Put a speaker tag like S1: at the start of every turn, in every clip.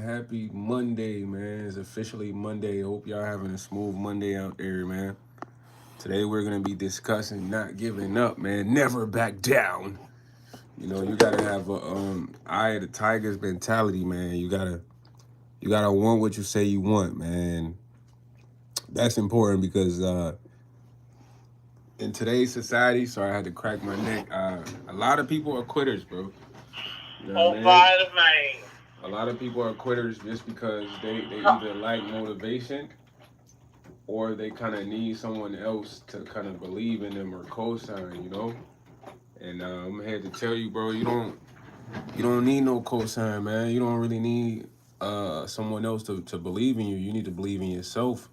S1: Happy Monday, man. It's officially Monday. Hope y'all having a smooth Monday out there, man. Today we're gonna be discussing not giving up, man. Never back down. You gotta have a eye of the tiger's mentality, man. You gotta want what you say you want, man. That's important because in today's society, sorry I had to crack my neck. A lot of people are quitters, bro. You know what I mean? A lot of people are quitters just because they either lack motivation or they kind of need someone else to kind of believe in them or co-sign. And I'm here to tell you, bro, you don't need no co-sign, man. You don't really need someone else to believe in you. You need to believe in yourself.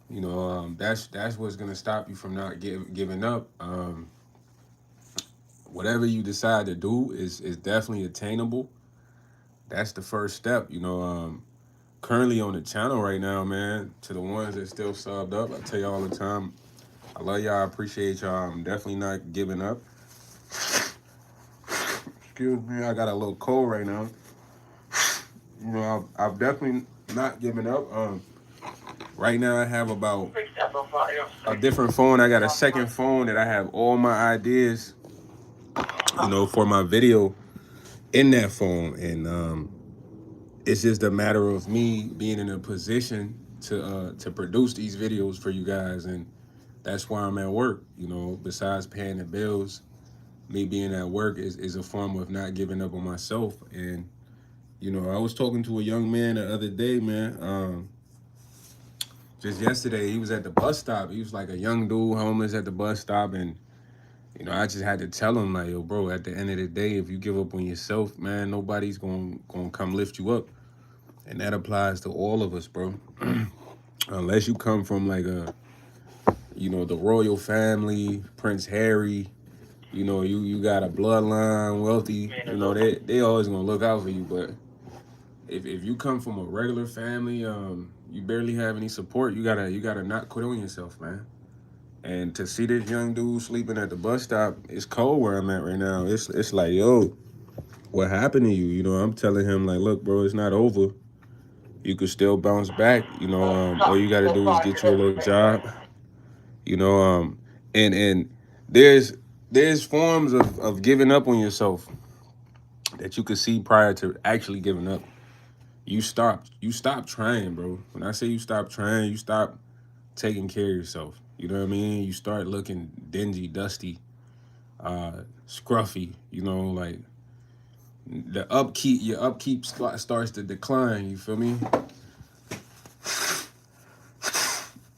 S1: That's what's gonna stop you from not giving up. Whatever you decide to do is definitely attainable. That's the first step. Currently on the channel right now, man. To the ones that still subbed up, I tell you all the time, I love y'all. I appreciate y'all. I'm definitely not giving up. Excuse me, I got a little cold right now. I've definitely not giving up. Right now I have about a different phone. I got a second phone that I have all my ideas, for my video in that phone, and it's just a matter of me being in a position to produce these videos for you guys, and that's why I'm at work. Besides paying the bills, me being at work is a form of not giving up on myself. And I was talking to a young man the other day, man. Just yesterday, he was at the bus stop. He was like a young dude, homeless at the bus stop, and I just had to tell him, like, yo, bro, at the end of the day, if you give up on yourself, man, nobody's gonna come lift you up. And that applies to all of us, bro. Unless you come from like the royal family, Prince Harry, you got a bloodline, wealthy, they always gonna look out for you. But if you come from a regular family, you barely have any support, you gotta not quit on yourself, man. And to see this young dude sleeping at the bus stop, it's cold where I'm at right now. It's like, yo, what happened to you? I'm telling him, like, look, bro, it's not over. You could still bounce back. All you gotta do is get you a little job. You know, and there's there's forms of giving up on yourself that you could see prior to actually giving up. You stop trying, bro. When I say you stop trying, you stop taking care of yourself. You know what I mean? You start looking dingy, dusty, scruffy. Like your upkeep starts to decline. You feel me?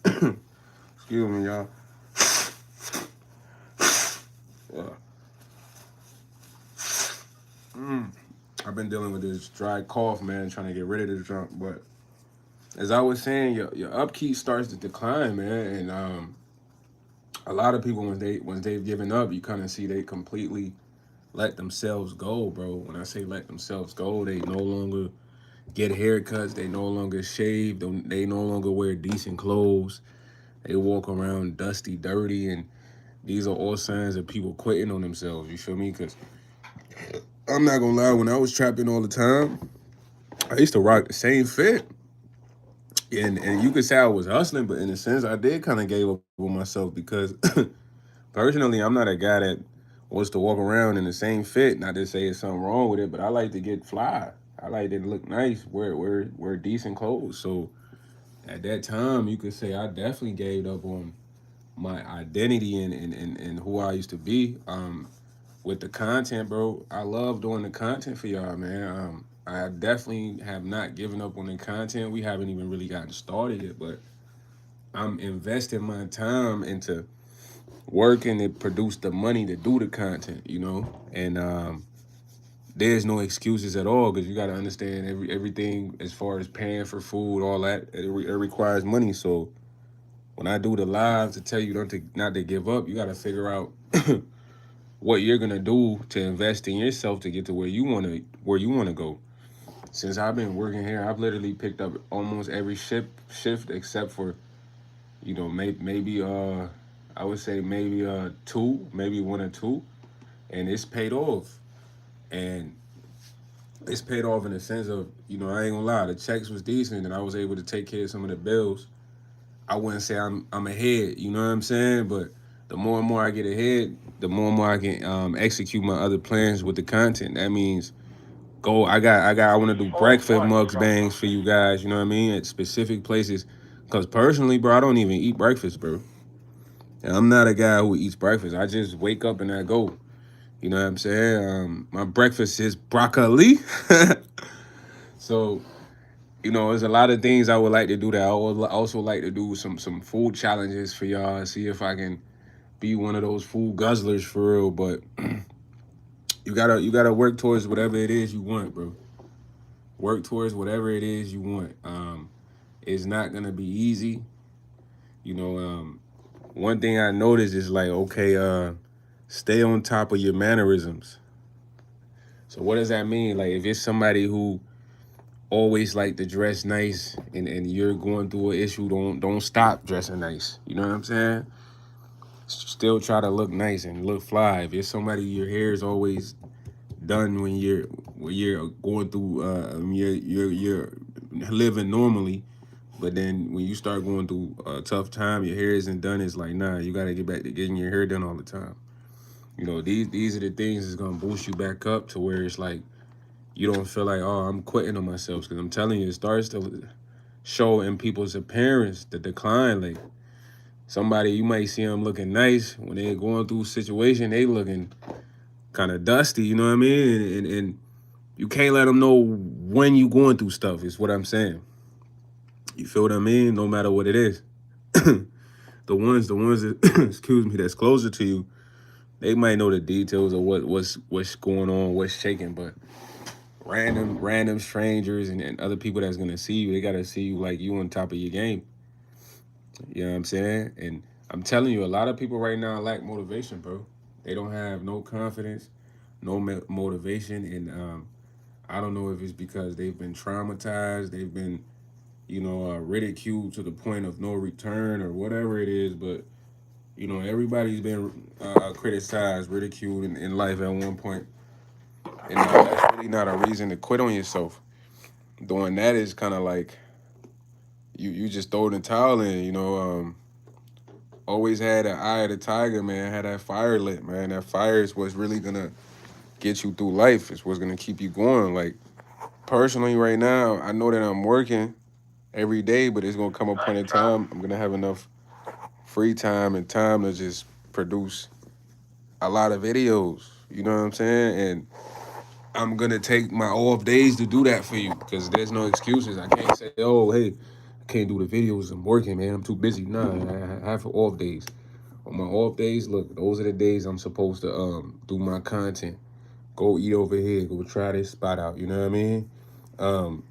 S1: Excuse me, y'all. I've been dealing with this dry cough, man, trying to get rid of this junk. But as I was saying, your upkeep starts to decline, man, and a lot of people once they've given up, you kind of see they completely let themselves go, bro. When I say let themselves go, they no longer get haircuts, they no longer shave, they no longer wear decent clothes. They walk around dusty, dirty, and these are all signs of people quitting on themselves. You feel me? Because I'm not gonna lie, when I was trapping all the time, I used to rock the same fit. And you could say I was hustling, but in a sense, I did kind of gave up on myself because personally, I'm not a guy that wants to walk around in the same fit. Not to say it's something wrong with it, but I like to get fly. I like to look nice, wear decent clothes. So at that time, you could say I definitely gave up on my identity and who I used to be. With the content, bro, I love doing the content for y'all, man. I definitely have not given up on the content. We haven't even really gotten started yet, but I'm investing my time into working to produce the money to do the content. And there's no excuses at all because you got to understand everything as far as paying for food, all that, it requires money. So when I do the live to tell you not to give up, you got to figure out what you're gonna do to invest in yourself to get to where you wanna go. Since I've been working here, I've literally picked up almost every shift except for maybe I would say maybe two, maybe one or two, and it's paid off. And it's paid off in the sense of, you know, I ain't gonna lie, the checks was decent and I was able to take care of some of the bills. I wouldn't say I'm ahead, you know what I'm saying? But the more and more I get ahead, the more and more I can execute my other plans with the content. That means go. I want to do breakfast mukbangs for you guys. You know what I mean? At specific places. Cause personally, bro, I don't even eat breakfast, bro. And I'm not a guy who eats breakfast. I just wake up and I go. You know what I'm saying? My breakfast is broccoli. So you know, there's a lot of things I would like to do. That I would also like to do some food challenges for y'all. See if I can be one of those food guzzlers for real. But you gotta work towards whatever it is you want, bro. Work towards whatever it is you want. It's not gonna be easy. You know, one thing I noticed is like, okay, stay on top of your mannerisms. So what does that mean? Like, if it's somebody who always like to dress nice and you're going through an issue, don't stop dressing nice. You know what I'm saying? Still try to look nice and look fly. If it's somebody your hair is always done when you're going through you're living normally, but then when you start going through a tough time, your hair isn't done. It's like, nah, you gotta get back to getting your hair done all the time. You know, these are the things that's gonna boost you back up to where it's like you don't feel like, oh, I'm quitting on myself. Because I'm telling you, it starts to show in people's appearance the decline. Like somebody, you might see them looking nice when they're going through a situation, they looking kind of dusty. You know what I mean? And you can't let them know when you going through stuff. Is what I'm saying. You feel what I mean? No matter what it is. The ones that excuse me, that's closer to you, they might know the details of what's going on, what's shaking, but random strangers and other people that's gonna see you, they gotta see you like you on top of your game. You know what I'm saying? And I'm telling you, a lot of people right now lack motivation, bro. They don't have no confidence, no motivation, and I don't know if it's because they've been traumatized, they've been, you know, ridiculed to the point of no return or whatever it is. But you know, everybody's been criticized, ridiculed in life at one point, and that's really not a reason to quit on yourself. Doing that is kind of like you just throw the towel in. You know, always had an eye of the tiger, man. Had that fire lit, man. That fire is what's really gonna get you through life. It's what's gonna keep you going. Like personally, right now, I know that I'm working every day, but it's gonna come a point in time I'm gonna have enough free time and time to just produce a lot of videos. You know what I'm saying? And I'm gonna take my off days to do that for you because there's no excuses. I can't say, oh, hey, I can't do the videos. I'm working, man. I'm too busy. Nah, I have off days. On my off days, look, those are the days I'm supposed to do my content. Go eat over here. Go try this spot out. You know what I mean? Um,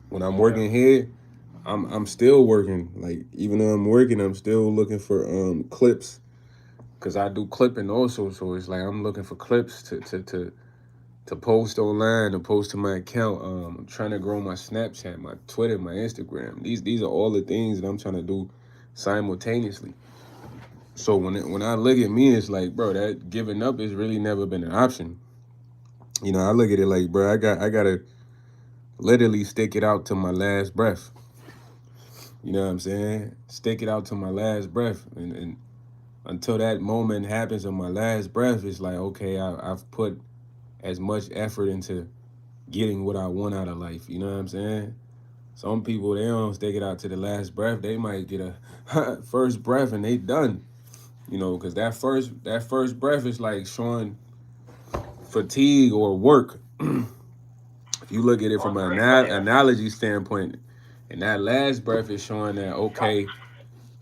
S1: when I'm working here, I'm still working. Like even though I'm working, I'm still looking for clips because I do clipping also. So it's like I'm looking for clips to post online, to post to my account. I'm trying to grow my Snapchat, my Twitter, my Instagram. These are all the things that I'm trying to do simultaneously. So when I look at me, it's like, bro, that giving up has really never been an option. You know, I look at it like, bro, I gotta literally stick it out to my last breath. You know what I'm saying? Stick it out to my last breath, and until that moment happens on my last breath, it's like, okay, I've put as much effort into getting what I want out of life. You know what I'm saying? Some people, they don't stick it out to the last breath. They might get a first breath and they done. You know, because that first breath is like showing fatigue or work. If you look at it from an analogy standpoint, and that last breath is showing that, okay,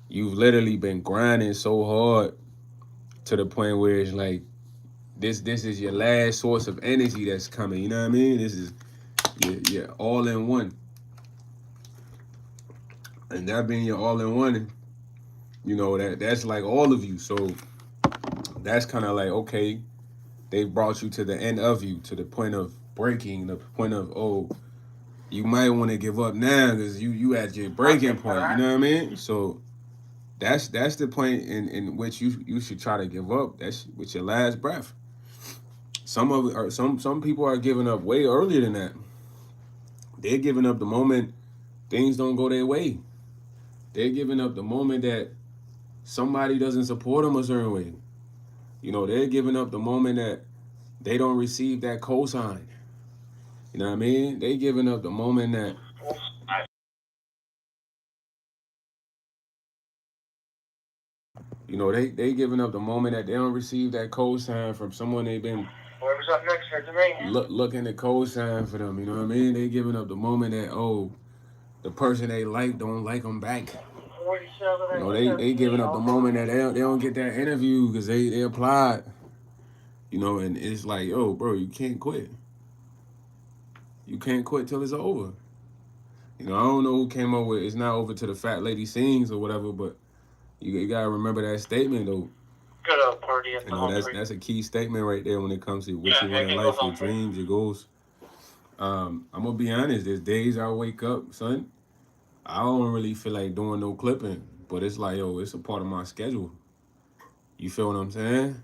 S1: you've literally been grinding so hard to the point where it's like this is your last source of energy that's coming. You know what I mean? This is your all in one, and that being your all in one, you know that's like all of you. So that's kind of like, okay, they brought you to the end of you, to the point of breaking, the point of, oh, you might want to give up now because you at your breaking point. You know what I mean? So that's the point in which you should try to give up. That's with your last breath. Some people are giving up way earlier than that. They're giving up the moment things don't go their way. They're giving up the moment that somebody doesn't support them a certain way. You know, they're giving up the moment that they don't receive that cosign. You know what I mean? They giving up the moment that they giving up the moment that they don't receive that cosign from someone they've been
S2: Whoever's up next for the ring.
S1: looking to cosign for them. You know what I mean? They giving up the moment that the person they like don't like them back. You know, they giving up the moment that they don't get that interview because they applied. You know, and it's like, yo, bro, you can't quit. You can't quit till it's over. You know, I don't know who came up with it's not over till the fat lady sings or whatever, but you gotta remember that statement though.
S2: Good party at the home.
S1: That's a key statement right there when it comes to what you want in life, your dreams, your goals. I'm gonna be honest. There's days I wake up, son. I don't really feel like doing no clipping, but it's like, yo, it's a part of my schedule. You feel what I'm saying?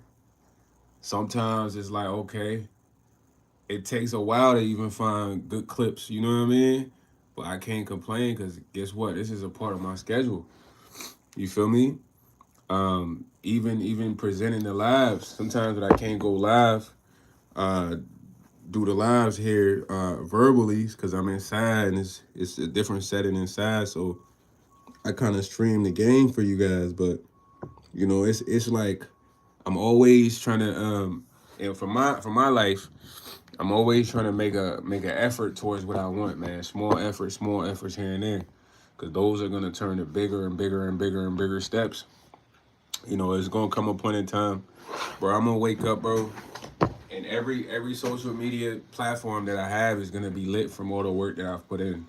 S1: Sometimes it's like, okay, it takes a while to even find good clips. You know what I mean? But I can't complain because guess what? This is a part of my schedule. You feel me? Even presenting the lives. Sometimes when I can't go live, uh, do the lives here verbally because I'm inside and it's a different setting inside. So I kind of stream the game for you guys, but you know it's like I'm always trying to and for my life, I'm always trying to make an effort towards what I want, man. Small efforts here and there, because those are gonna turn to bigger and bigger and bigger and bigger steps. You know, it's gonna come a point in time where I'm gonna wake up, bro, and every social media platform that I have is gonna be lit from all the work that I've put in.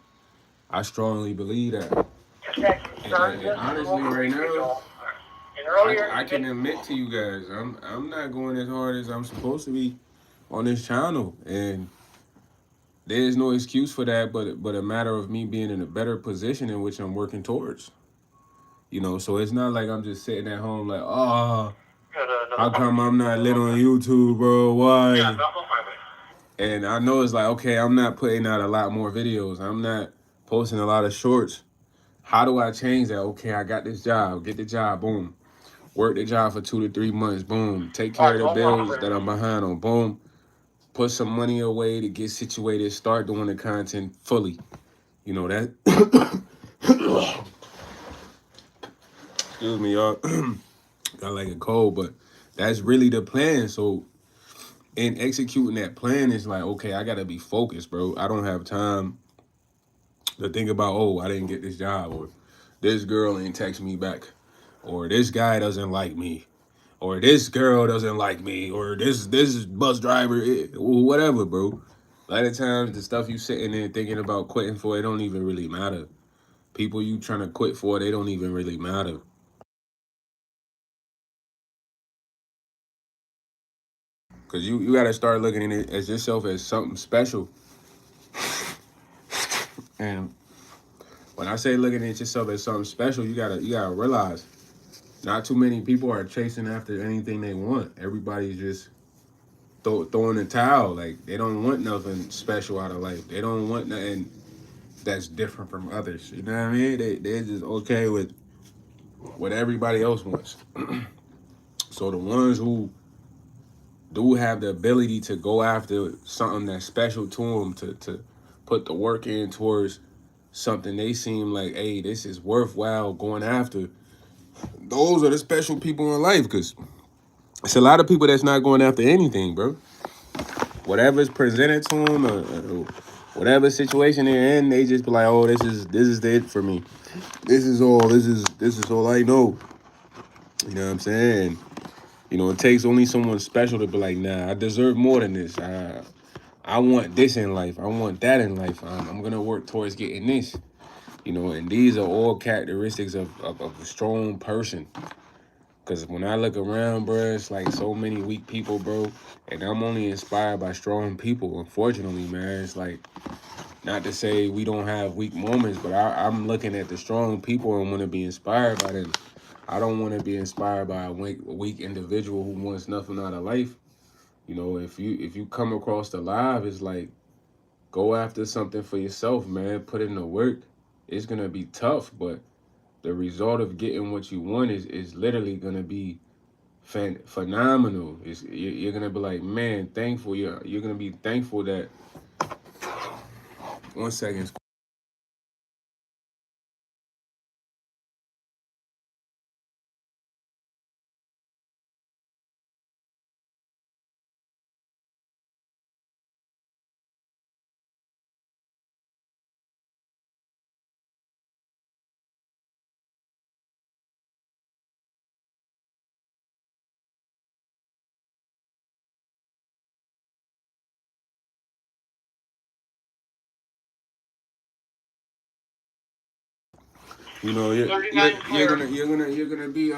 S1: I strongly believe that. And honestly, right now, I can admit to you guys, I'm not going as hard as I'm supposed to be on this channel, and there's no excuse for that, but a matter of me being in a better position in which I'm working towards. You know, so it's not like I'm just sitting at home like, oh, how come I'm not lit on YouTube, bro? Why? And I know it's like, okay, I'm not putting out a lot more videos. I'm not posting a lot of shorts. How do I change that? Okay, I got this job. Get the job. Boom. Work the job for 2 to 3 months. Boom. Take care of the bills that I'm behind on. Boom. Put some money away to get situated. Start doing the content fully. You know that. Excuse me, y'all. Got like a cold, but that's really the plan. So in executing that plan, it's like, okay, I gotta be focused, bro. I don't have time to think about, oh, I didn't get this job, or this girl ain't text me back, or this guy doesn't like me, or this girl doesn't like me, or this bus driver, whatever, bro. A lot of times, the stuff you sitting there thinking about quitting for, it don't even really matter. People you trying to quit for, they don't even really matter. Cause you gotta start looking at it as yourself as something special. And when I say looking at yourself as something special, you gotta realize not too many people are chasing after anything they want. Everybody's just throwing the towel. Like they don't want nothing special out of life. They don't want nothing that's different from others. You know what I mean? They're just okay with what everybody else wants. So the ones who do have the ability to go after something that's special to them, to put the work in towards something they seem like, hey, this is worthwhile going after. Those are the special people in life, because it's a lot of people that's not going after anything, bro. Whatever's presented to them, or whatever situation they're in, they just be like, oh, this is it for me. This is all I know. You know what I'm saying? You know, it takes only someone special to be like, nah, I deserve more than this. I want this in life. I want that in life. I'm gonna work towards getting this. You know, and these are all characteristics of a strong person. Because when I look around, bro, it's like so many weak people, bro. And I'm only inspired by strong people. Unfortunately, man, it's like, not to say we don't have weak moments, but I'm looking at the strong people and want to be inspired by them. I don't want to be inspired by a weak individual who wants nothing out of life. You know, if you come across the live, it's like go after something for yourself, man. Put in the work. It's gonna be tough, but the result of getting what you want is literally gonna be phenomenal. You're gonna be like, man, thankful. You're gonna be thankful that. 1 second. You know, you're gonna be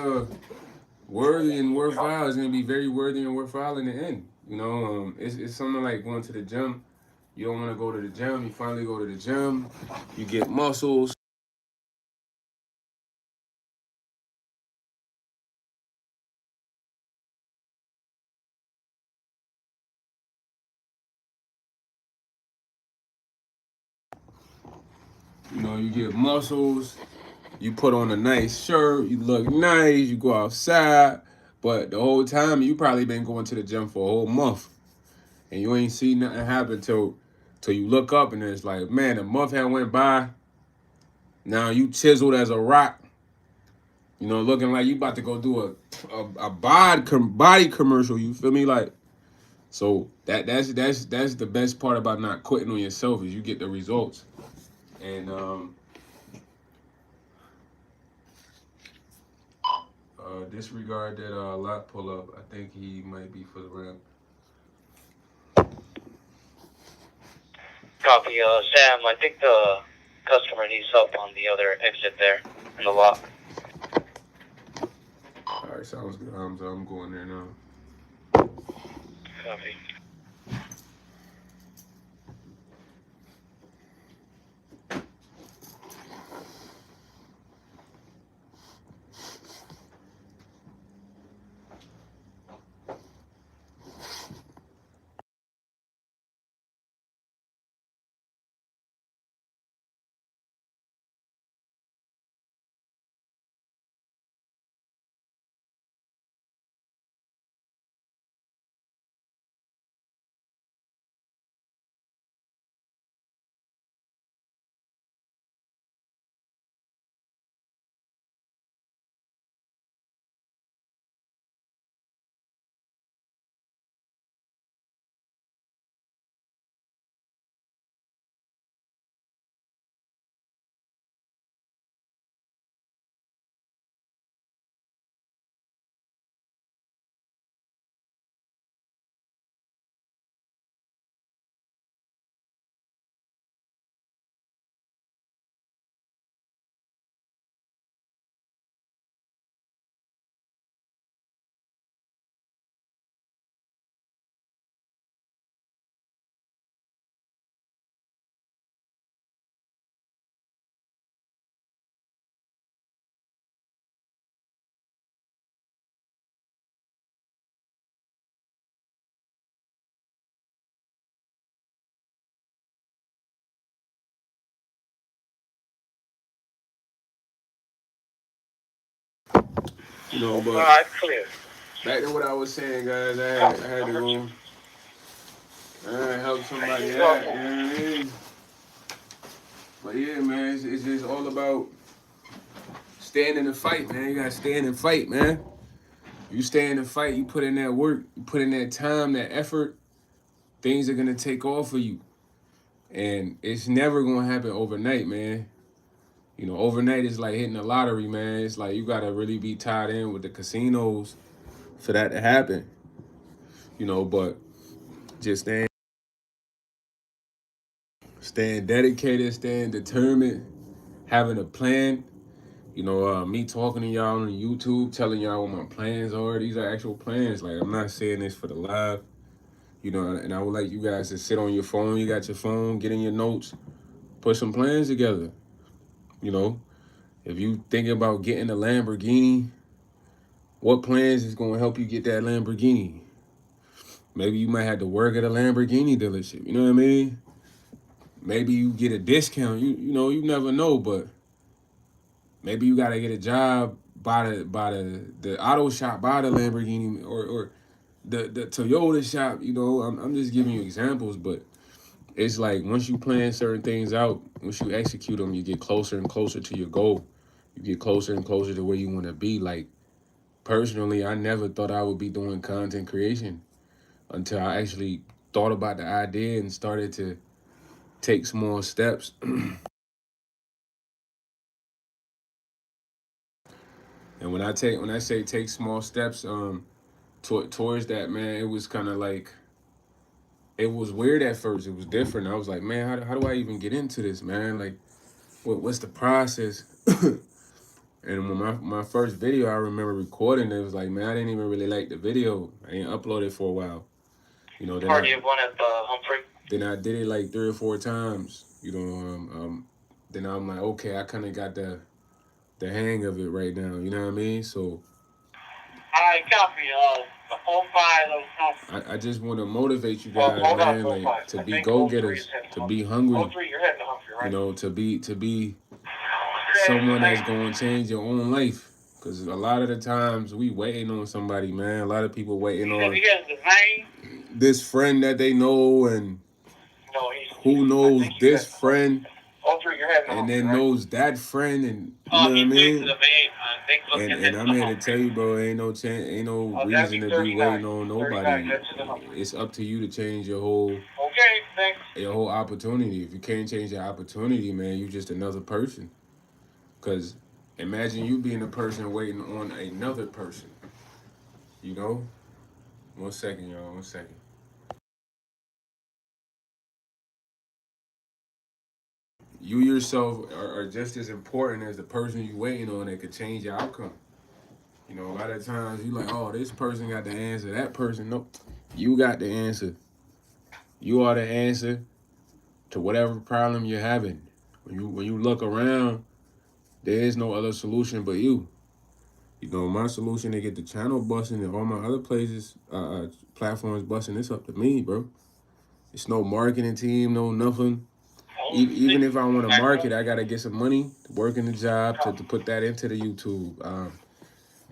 S1: worthy and worthwhile. It's gonna be very worthy and worthwhile in the end. You know, it's something like going to the gym. You don't want to go to the gym. You finally go to the gym. You get muscles. You know, you get muscles. You put on a nice shirt. You look nice. You go outside. But the whole time you probably been going to the gym for a whole month, and you ain't see nothing happen till you look up and it's like, man, a month had went by. Now you chiseled as a rock. You know, looking like you about to go do a body commercial. You feel me? Like, so that's the best part about not quitting on yourself is you get the results. And disregard that lot pull up. I think he might be for the ramp.
S2: Copy, Sam. I think the customer needs help on the other exit there in the lot.
S1: All right, sounds good. I'm going there now.
S2: Copy.
S1: You know, but
S2: All right, clear.
S1: back to what I was saying, guys. I had to go. Help somebody out. You know what I mean? But yeah, man, it's just all about staying in the fight, man. You gotta stand and fight, man. You stay in the fight, you put in that work, you put in that time, that effort, things are gonna take off for you. And it's never gonna happen overnight, man. You know, overnight is like hitting the lottery, man. It's like you gotta really be tied in with the casinos for that to happen. You know, but just staying dedicated, staying determined, having a plan. You know, me talking to y'all on YouTube, telling y'all what my plans are. These are actual plans. Like I'm not saying this for the live. You know, and I would like you guys to sit on your phone. You got your phone, get in your notes, put some plans together. You know, if you thinking about getting a Lamborghini, what plans is going to help you get that Lamborghini? Maybe you might have to work at a Lamborghini dealership. You know what I mean? Maybe you get a discount. You never know, but maybe you gotta get a job by the auto shop, by the Lamborghini or the Toyota shop. I'm just giving you examples, but it's like once you plan certain things out, once you execute them, you get closer and closer to your goal. You get closer and closer to where you want to be. Like personally, I never thought I would be doing content creation until I actually thought about the idea and started to take small steps. And when I say take small steps, towards that, man, it was kind of like it was weird at first. It was different. I was like, man, how do I even get into this, man? Like, what's the process? And when my first video, I remember recording it, was like, man, I didn't even really like the video. I didn't upload it for a while. Then
S2: Party of one at the Humphrey.
S1: then I did it like 3 or 4 times. Then I'm like, okay, I kind of got the hang of it right now. You know what I mean? So
S2: I copy. The 45.
S1: I just want to motivate you guys, man, like to be go getters, to be hungry.
S2: 03, you're heading to Humphrey, right?
S1: To be someone that's gonna change your own life. Cause a lot of the times we waiting on somebody, man. A lot of people waiting on this friend that they know, and who knows this friend, and then knows that friend, and you know what I mean. And I'm here to tell you, bro, ain't no chance, ain't no reason to be waiting on nobody. It's up to you to change your whole opportunity. If you can't change your opportunity, man, you just another person. Cause imagine you being a person waiting on another person. You know? 1 second, y'all. 1 second. You yourself are just as important as the person you waiting on that could change your outcome. A lot of times you like, oh, this person got the answer. That person, nope. You got the answer. You are the answer to whatever problem you're having. When you look around, there is no other solution but you. My solution to get the channel busting and all my other places, platforms busting, it's up to me, bro. It's no marketing team, no nothing. Even if I want to market, I gotta get some money, working the job to put that into the YouTube.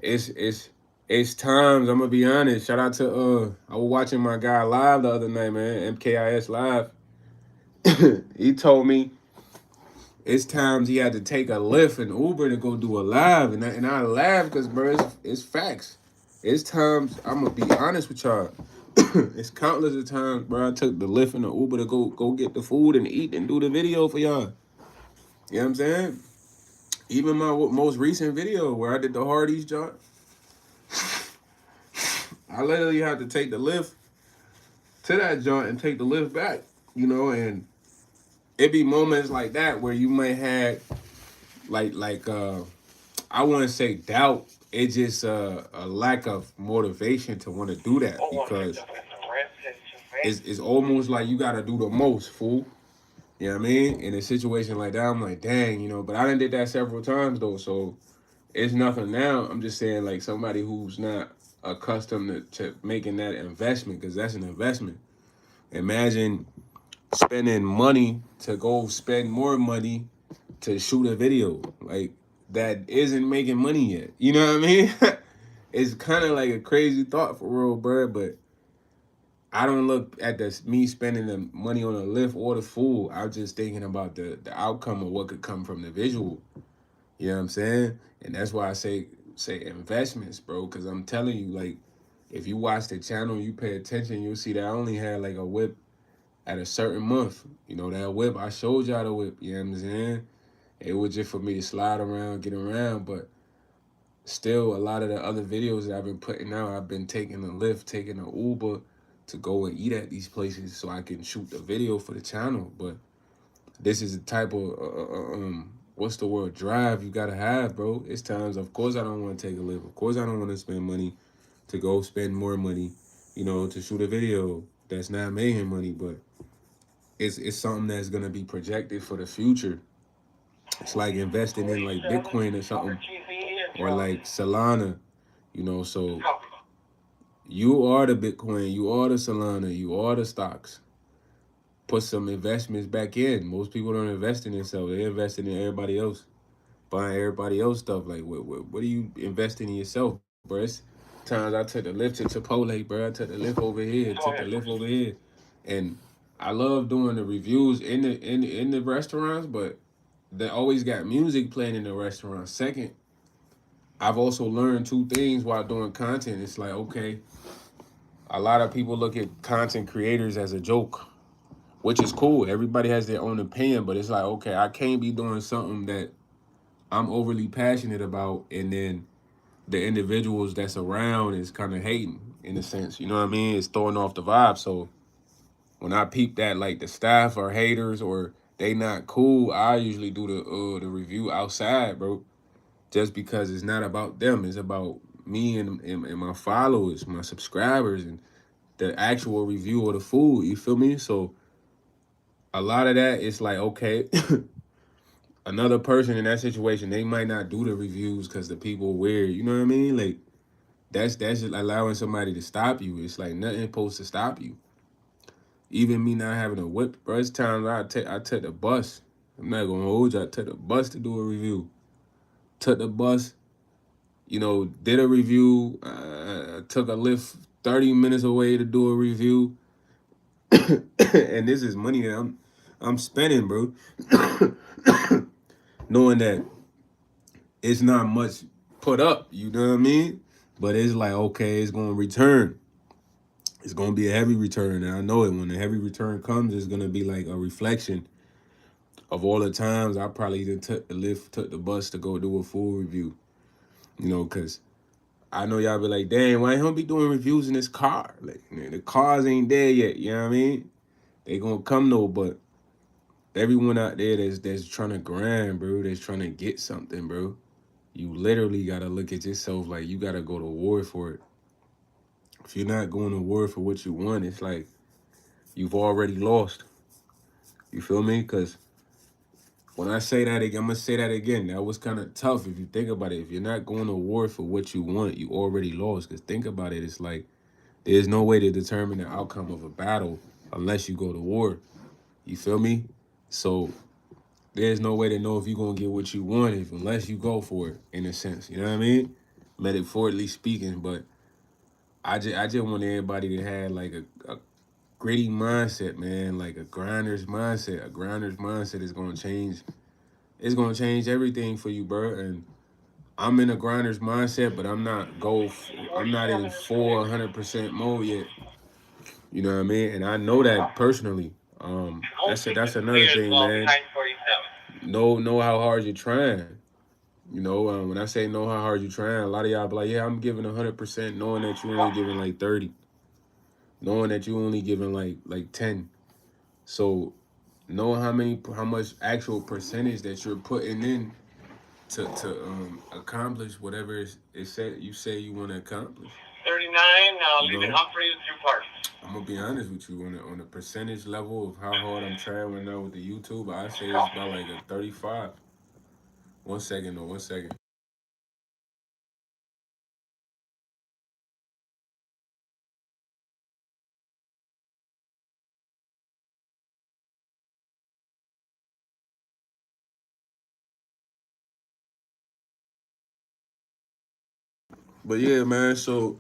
S1: It's times, I'm gonna be honest. Shout out to I was watching my guy live the other night, man. MKIS live. He told me it's times he had to take a Lyft and Uber to go do a live, and I laugh because, bro, it's facts. It's times, I'm gonna be honest with y'all. It's countless of times, bro. I took the Lyft and the Uber to go get the food and eat and do the video for y'all. You know what I'm saying? Even my most recent video where I did the Hardee's job, I literally had to take the Lyft to that joint and take the Lyft back. And it be moments like that where you might have like I wouldn't say doubt. It's just a lack of motivation to want to do that because it's almost like you got to do the most, fool. You know what I mean? In a situation like that, I'm like, dang, but I done did that several times though, so it's nothing now. I'm just saying like somebody who's not accustomed to making that investment, because that's an investment. Imagine spending money to go spend more money to shoot a video. Like that isn't making money yet. You know what I mean? It's kind of like a crazy thought for real, bro, but I don't look at me spending the money on a Lyft or the food. I'm just thinking about the outcome of what could come from the visual. You know what I'm saying? And that's why I say investments, bro. Because I'm telling you, like, if you watch the channel, you pay attention, you'll see that I only had like a whip at a certain month. That whip, I showed y'all the whip. You know what I'm saying? It was just for me to slide around, get around. But still, a lot of the other videos that I've been putting out, I've been taking a Lyft, taking an Uber to go and eat at these places so I can shoot the video for the channel. But this is the type of what's the word, drive you gotta have, bro. It's times, of course, I don't want to take a Lyft. Of course, I don't want to spend money to go spend more money, to shoot a video that's not making money. But it's something that's gonna be projected for the future. It's like investing in like Bitcoin or something, or like Solana. So You are the Bitcoin. You are the Solana. You are the stocks. Put some investments back in. Most people don't invest in themselves. They invest in everybody else, buying everybody else stuff. Like, what are you investing in yourself, bro? It's times I took the lift to Chipotle, bro. I took the lift over here, took the lift over here, and I love doing the reviews in the restaurants, but they always got music playing in the restaurant. Second, I've also learned two things while doing content. It's like, okay, a lot of people look at content creators as a joke, which is cool. Everybody has their own opinion, but it's like, okay, I can't be doing something that I'm overly passionate about, and then the individuals that's around is kind of hating in a sense. You know what I mean? It's throwing off the vibe. So when I peep that, like the staff are haters or they not cool, I usually do the review outside, bro. Just because it's not about them, it's about me and my followers, my subscribers, and the actual review of the food. You feel me? So a lot of that is like, okay, another person in that situation, they might not do the reviews because the people weird. You know what I mean? Like that's just allowing somebody to stop you. It's like nothing supposed to stop you. Even me not having a whip, bro. It's times I take the bus. I'm not gonna hold you. I took the bus to do a review. Took the bus, did a review. Took a lift 30 minutes away to do a review, and this is money that I'm spending, bro. Knowing that it's not much put up, you know what I mean? But it's like, okay, it's gonna return. It's gonna be a heavy return, and I know it. When the heavy return comes, it's gonna be like a reflection of all the times I probably either took the lift, took the bus to go do a full review. Cause I know y'all be like, damn, why don't be doing reviews in this car? Like, man, the cars ain't there yet. You know what I mean? They gonna come though, but everyone out there that's trying to grind, bro, that's trying to get something, bro. You literally gotta look at yourself like you gotta go to war for it. If you're not going to war for what you want, it's like you've already lost. You feel me? Cause when I say that again, I'm gonna say that again. That was kind of tough if you think about it. If you're not going to war for what you want, you already lost. Cause think about it, it's like there's no way to determine the outcome of a battle unless you go to war. You feel me? So there's no way to know if you're gonna get what you want unless you go for it, in a sense. You know what I mean? Metaphorically speaking, but I just want everybody to have like a gritty mindset, man, like a grinder's mindset. A grinder's mindset is gonna change. It's gonna change everything for you, bro. And I'm in a grinder's mindset, but I'm not in full 100% mode yet. You know what I mean? And I know that personally. That's another thing, man. Know how hard you're trying. When I say know how hard you're trying, a lot of y'all be like, yeah, I'm giving 100%, knowing that you only giving like 30, knowing that you only giving like 10. So know how much actual percentage that you're putting in to accomplish whatever it said you say you want to accomplish.
S2: 39, leaving Humphreys through Park.
S1: I'm gonna be honest with you on the percentage level of how hard I'm trying right now with the YouTube. I say it's about like a 35. 1 second though, 1 second. But yeah, man. So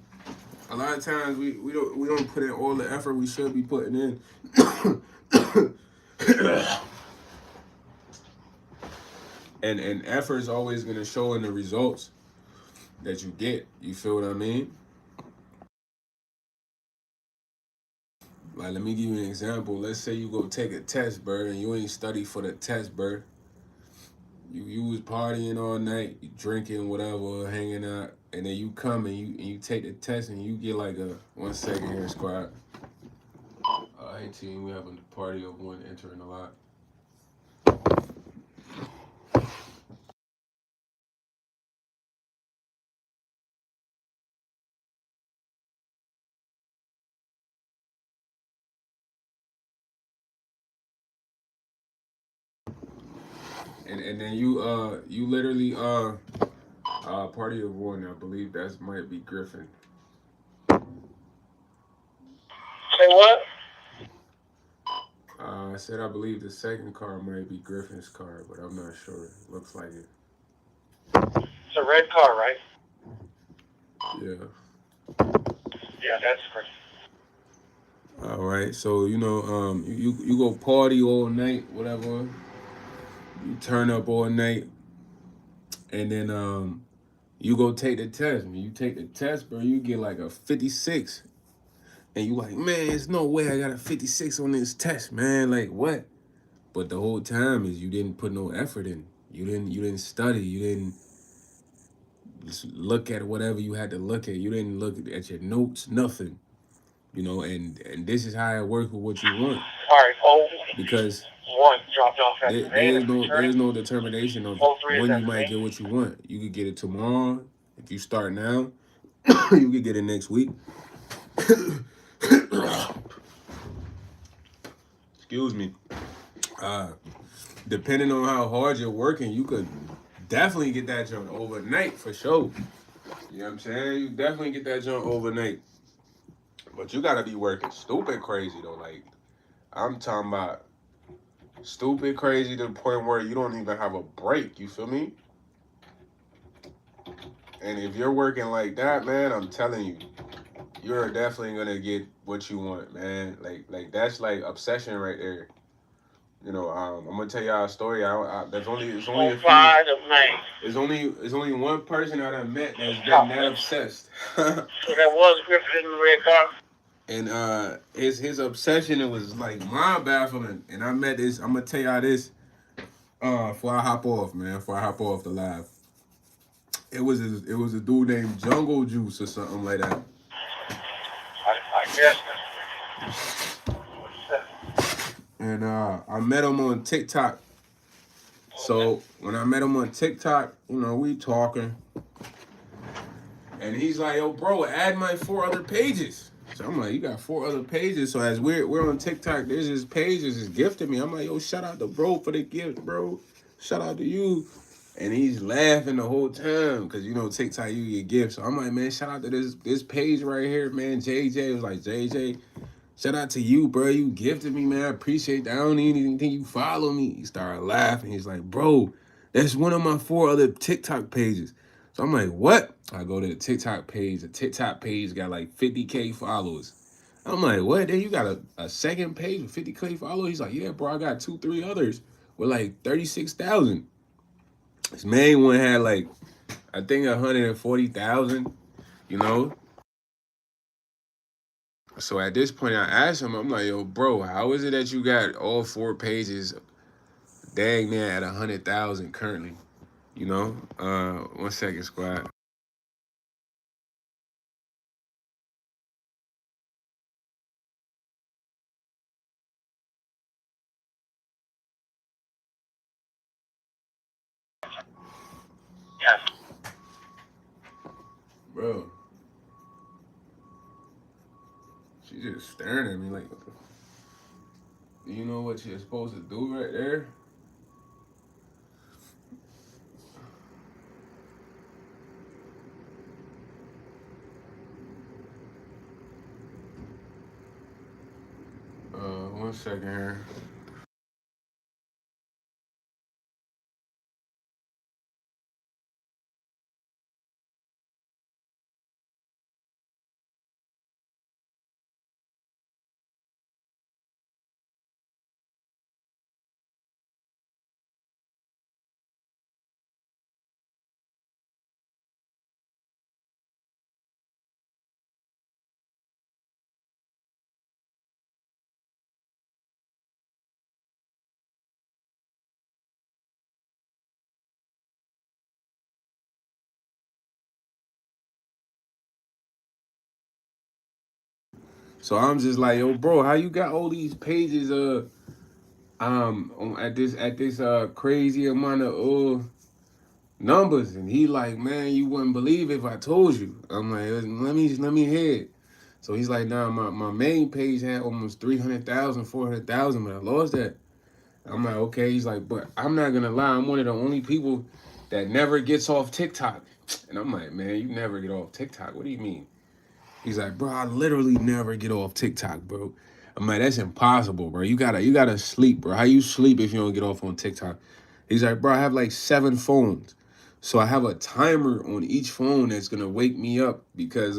S1: a lot of times we don't put in all the effort we should be putting in. And effort is always gonna show in the results that you get. You feel what I mean? Like, let me give you an example. Let's say you go take a test, bro, and you ain't study for the test, bro. You was partying all night, you drinking, whatever, hanging out, and then you come and you take the test and you get like a 1 second here, squad. Hey team, we having a party of one entering a lot. And then you literally party of one. I believe that might be Griffin.
S2: what?
S1: I said I believe the second car might be Griffin's car, but I'm not sure. Looks like it.
S2: It's a red car, right?
S1: Yeah.
S2: Yeah, that's great.
S1: All right. So you go party all night, whatever. You turn up all night, and then you go take the test. When you take the test, bro, you get like a 56, and you like, man, there's no way I got a 56 on this test, man. Like what? But the whole time is you didn't put no effort in. You didn't study. You didn't just look at whatever you had to look at. You didn't look at your notes, nothing. And this is how it works with what you want.
S2: Alright,
S1: Because
S2: 01 dropped off at the
S1: there,
S2: main and
S1: there's
S2: returning.
S1: no determination of
S2: 03 is
S1: when you
S2: at the
S1: might
S2: main.
S1: get what you want. You could get it tomorrow. If you start now, you could get it next week. Excuse me. Depending on how hard you're working, you could definitely get that junk overnight for sure. You know what I'm saying? You definitely get that junk overnight. But you gotta be working stupid crazy though. Like I'm talking about stupid crazy to the point where you don't even have a break. You feel me? And if you're working like that, man, I'm telling you, you're definitely gonna get what you want, man. Like that's like obsession right there. I'm gonna tell y'all a story. There's only it's only a few.
S2: 05 of May.
S1: It's only one person that I met that's been that obsessed.
S2: So that was Griffin in the red car?
S1: And his obsession, it was like mind baffling. And I met this. I'm gonna tell y'all this. Before I hop off, man. Before I hop off the live, it was a dude named Jungle Juice or something like that.
S2: I guess.
S1: And I met him on TikTok. So when I met him on TikTok, we talking, and he's like, "Yo, bro, add my 4 other pages." So I'm like, "You got 4 other pages?" So as we're on TikTok, there's his pages is gifting me. I'm like, "Yo, shout out to bro for the gift, bro. Shout out to you." And he's laughing the whole time because TikTok you get gifts. So I'm like, "Man, shout out to this page right here, man." JJ was like, "JJ, shout out to you, bro. You gifted me, man. I appreciate that. I don't even think you follow me." He started laughing. He's like, "Bro, that's one of my 4 other TikTok pages." So I'm like, "What?" I go to the TikTok page. The TikTok page got like 50K followers. I'm like, "What? Then you got a second page with 50K followers?" He's like, "Yeah, bro. I got 2, 3 others with like 36,000." His main one had like, I think 140,000. You know. So at this point, I asked him, I'm like, "Yo, bro, how is it that you got all 4 pages dang near at 100,000 currently?" 1 second, squad.
S2: Yeah.
S1: Bro, she just staring at me like, "Do you know what you're supposed to do right there?" Uh, 1 second here. So I'm just like, "Yo, bro, how you got all these pages at this crazy amount of numbers?" And he like, "Man, you wouldn't believe if I told you." I'm like, "Let me hear it." So he's like, "Nah, my main page had almost 300,000, 400,000, but I lost that." I'm like, "Okay." He's like, "But I'm not gonna lie, I'm one of the only people that never gets off TikTok." And I'm like, "Man, you never get off TikTok. What do you mean?" He's like, bro, I literally never get off TikTok, bro. I'm like, that's impossible, bro. You gotta sleep, bro. How you sleep if you don't get off on TikTok? He's like, bro, I have like 7 phones. So I have a timer on each phone that's gonna wake me up because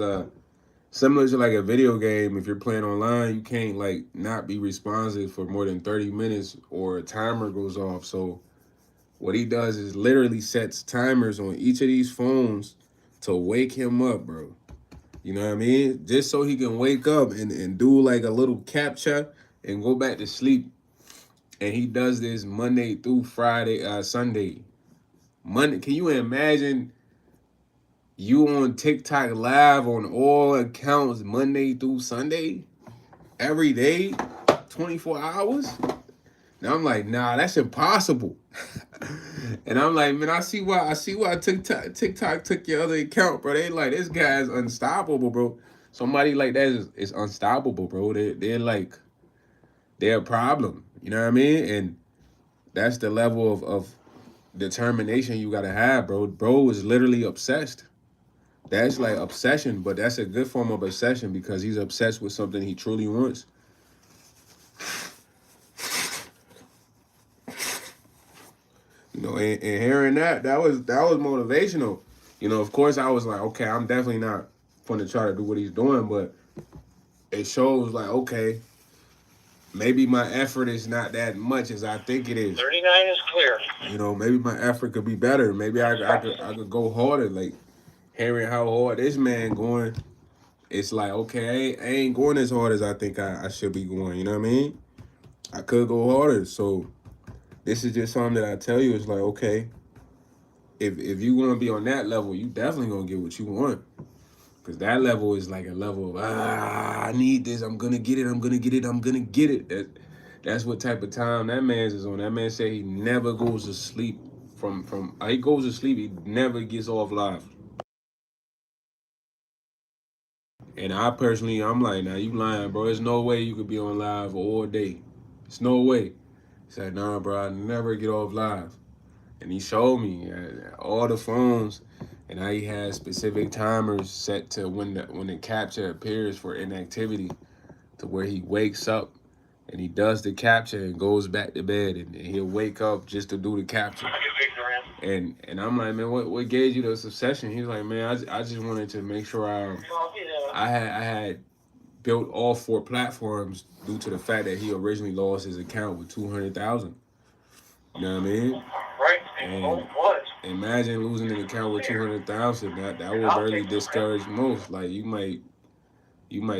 S1: similar to like a video game, if you're playing online, you can't like not be responsive for more than 30 minutes or a timer goes off. So what he does is literally sets timers on each of these phones to wake him up, bro. You know what I mean? Just so he can wake up and do like a little captcha and go back to sleep. And he does this Monday through Friday, Sunday. Monday. Can you imagine you on TikTok live on all accounts Monday through Sunday? Every day? 24 hours? Now I'm like, nah, that's impossible. And I'm like, man, I see why TikTok took your other account, bro. They like this guy's unstoppable, bro. Somebody like that is unstoppable, bro. They're like they're a problem. You know what I mean? And that's the level of determination you gotta have, bro. Bro is literally obsessed. That's like obsession, but that's a good form of obsession because he's obsessed with something he truly wants. You know, and hearing that was motivational. You know, of course I was like, okay, I'm definitely not gonna try to do what he's doing, but it shows like, okay, maybe my effort is not that much as I think it is.
S2: 39 is clear.
S1: You know, maybe my effort could be better. Maybe I could go harder. Like hearing how hard this man going, it's like, okay, I ain't going as hard as I think I should be going. You know what I mean? I could go harder. So this is just something that I tell you. It's like, okay, if you want to be on that level, you definitely gonna get what you want. Cause that level is like a level of I need this. I'm gonna get it. I'm gonna get it. I'm gonna get it. That's what type of time that man's is on. That man said he never goes to sleep from he goes to sleep. He never gets off live. And I personally, I'm like, now you lying, bro. There's no way you could be on live all day. It's no way. He said, nah, bro. I never get off live. And he showed me all the phones, and how he has specific timers set to when the capture appears for inactivity, to where he wakes up and he does the capture and goes back to bed, and he'll wake up just to do the capture. And I'm like, man, what gave you this obsession? He's like, man, I just wanted to make sure I had built all 4 platforms due to the fact that he originally lost his account with 200,000. You know what I mean?
S2: Right.
S1: And imagine losing an account with 200,000. That would really discourage most. Like you might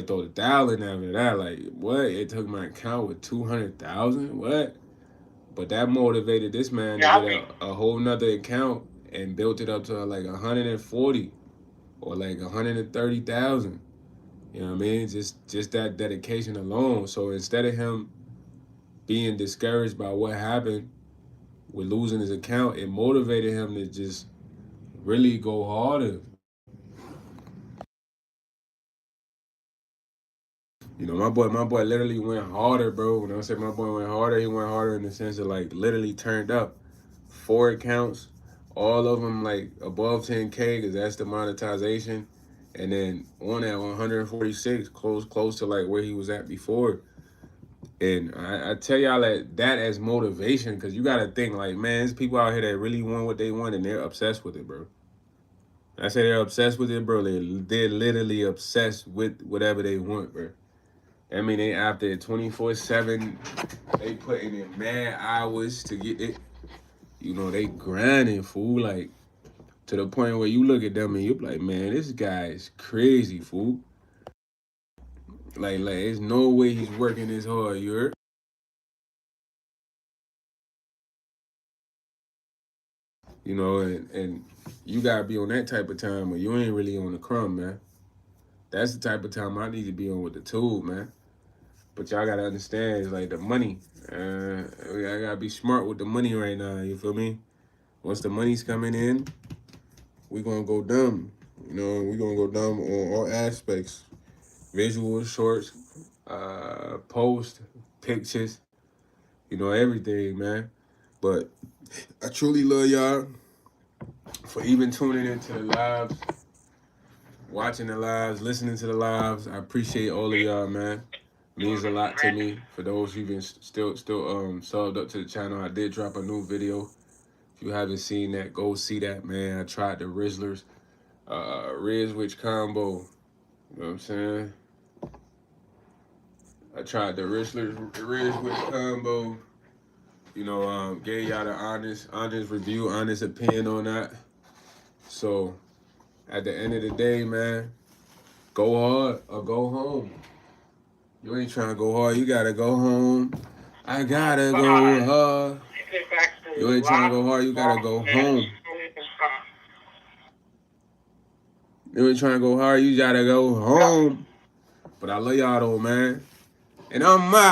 S1: throw the towel in after that. Like what? It took my account with 200,000. What? But that motivated this man to get a whole nother account and built it up to like 140 or like 130,000. You know what I mean? Just that dedication alone. So instead of him being discouraged by what happened with losing his account, it motivated him to just really go harder. You know, my boy literally went harder, bro. When I say my boy went harder, he went harder in the sense of like literally turned up 4 accounts, all of them like above 10K because that's the monetization, and then on at 146, close to like where he was at before. And I tell y'all that as motivation because you gotta think like, man, there's people out here that really want what they want and they're obsessed with it, bro. I say they're obsessed with it, bro. They're literally obsessed with whatever they want, bro. I mean, they after it 24/7. They putting in mad hours to get it. You know, they grinding, fool. Like to the point where you look at them and you're like, man, this guy is crazy, fool. Like, there's no way he's working this hard. You heard? You know, and you gotta be on that type of time where you ain't really on the crumb, man. That's the type of time I need to be on with the tool, man. But y'all gotta understand, it's like the money. I gotta be smart with the money right now. You feel me? Once the money's coming in, we gonna go dumb. You know, we gonna go dumb on all aspects: visuals, shorts, post, pictures. You know, everything, man. But I truly love y'all for even tuning into the lives. watching the lives, listening to the lives. I appreciate all of y'all, man. Means a lot to me. For those who've been still subbed up to the channel, I did drop a new video. If you haven't seen that, go see that, man. I tried the Rizzlers, Rizwich combo. You know what I'm saying? I tried the Rizwich combo. You know, gave y'all the honest review, honest opinion on that. So, at the end of the day, man, go hard or go home. You ain't trying to go hard, you gotta go home. I gotta go hard. You ain't trying to go hard, you gotta go home. You ain't trying to go hard, you gotta go home. But I love y'all though, man. And I'm out.